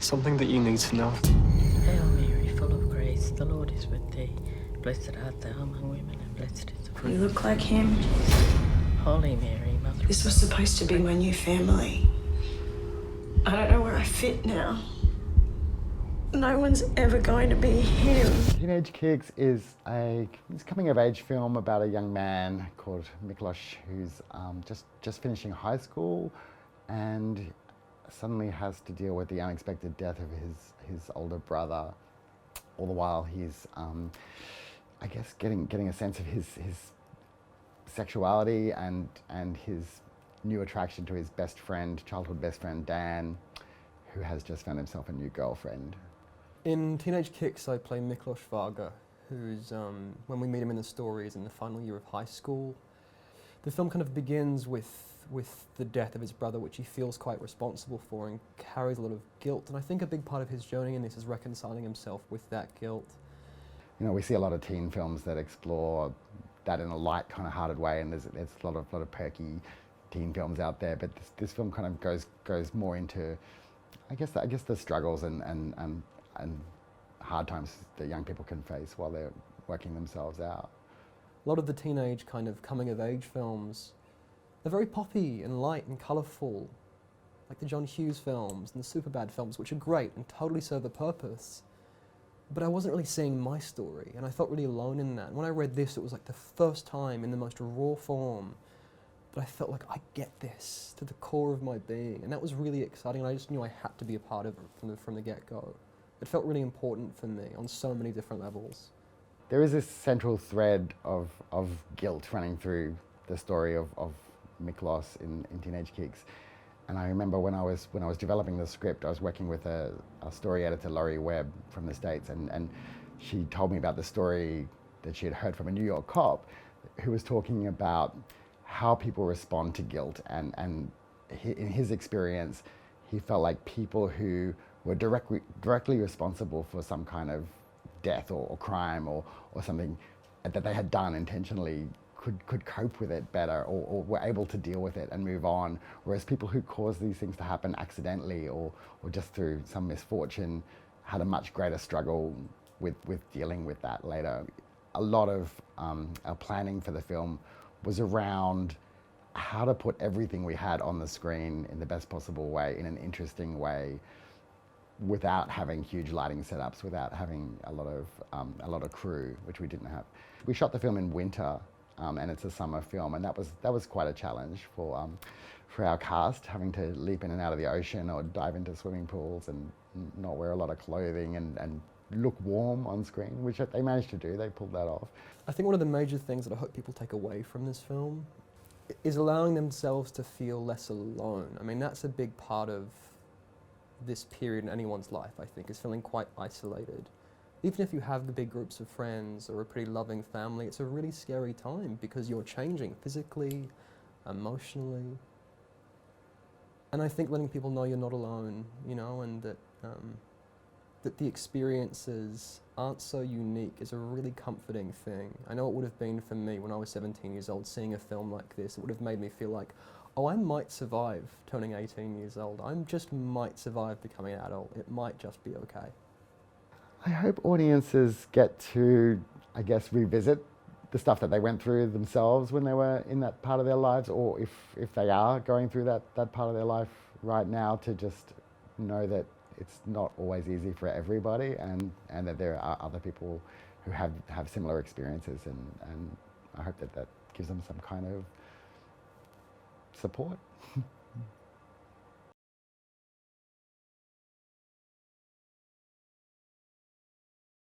Something that you need to know. Hail Mary, full of grace, the Lord is with thee. Blessed art thou among women, and blessed is the fruit. You look like him. Holy Mary, Mother of God. This was supposed to be my new family. I don't know where I fit now. No one's ever going to be him. Teenage Kicks is a coming-of-age film about a young man called Miklos who's just finishing high school and suddenly has to deal with the unexpected death of his older brother. All the while he's, I guess, getting a sense of his sexuality and his new attraction to his best friend, childhood best friend Dan, who has just found himself a new girlfriend. In Teenage Kicks, I play Miklos Varga, who's, when we meet him in the story, is in the final year of high school. The film kind of begins with the death of his brother, which he feels quite responsible for and carries a lot of guilt. And I think a big part of his journey in this is reconciling himself with that guilt. You know, we see a lot of teen films that explore that in a light, kind of hearted way, and there's a lot of perky teen films out there. But this film kind of goes more into, I guess the struggles and hard times that young people can face while they're working themselves out. A lot of the teenage kind of coming-of-age films, they're very poppy and light and colourful, like the John Hughes films and the Superbad films, which are great and totally serve a purpose. But I wasn't really seeing my story, and I felt really alone in that. And when I read this, it was like the first time in the most raw form that I felt like I get this to the core of my being, and that was really exciting, and I just knew I had to be a part of it from the get-go. It felt really important for me on so many different levels. There is this central thread of guilt running through the story of Miklos in Teenage Kicks. And I remember when I was developing the script, I was working with a story editor, Laurie Webb, from the States, and she told me about the story that she had heard from a New York cop who was talking about how people respond to guilt. And in his experience, he felt like people who were directly responsible for some kind of death or crime or something that they had done intentionally could cope with it better or were able to deal with it and move on, whereas people who caused these things to happen accidentally or just through some misfortune had a much greater struggle with dealing with that later. A lot of our planning for the film was around how to put everything we had on the screen in the best possible way, in an interesting way, without having huge lighting setups, without having a lot of crew, which we didn't have. We shot the film in winter, and it's a summer film, and that was quite a challenge for our cast, having to leap in and out of the ocean or dive into swimming pools and not wear a lot of clothing and look warm on screen, which they managed to do. They pulled that off. I think one of the major things that I hope people take away from this film is allowing themselves to feel less alone. I mean, that's a big part of this period in anyone's life, I think, is feeling quite isolated. Even if you have the big groups of friends or a pretty loving family, it's a really scary time because you're changing physically, emotionally. And I think letting people know you're not alone, you know, and that the experiences aren't so unique is a really comforting thing. I know it would have been for me when I was 17 years old, seeing a film like this. It would have made me feel like, oh, I might survive turning 18 years old. I just might survive becoming an adult. It might just be okay. I hope audiences get to, I guess, revisit the stuff that they went through themselves when they were in that part of their lives, or if they are going through that part of their life right now, to just know that it's not always easy for everybody, and that there are other people who have similar experiences, and I hope that gives them some kind of support.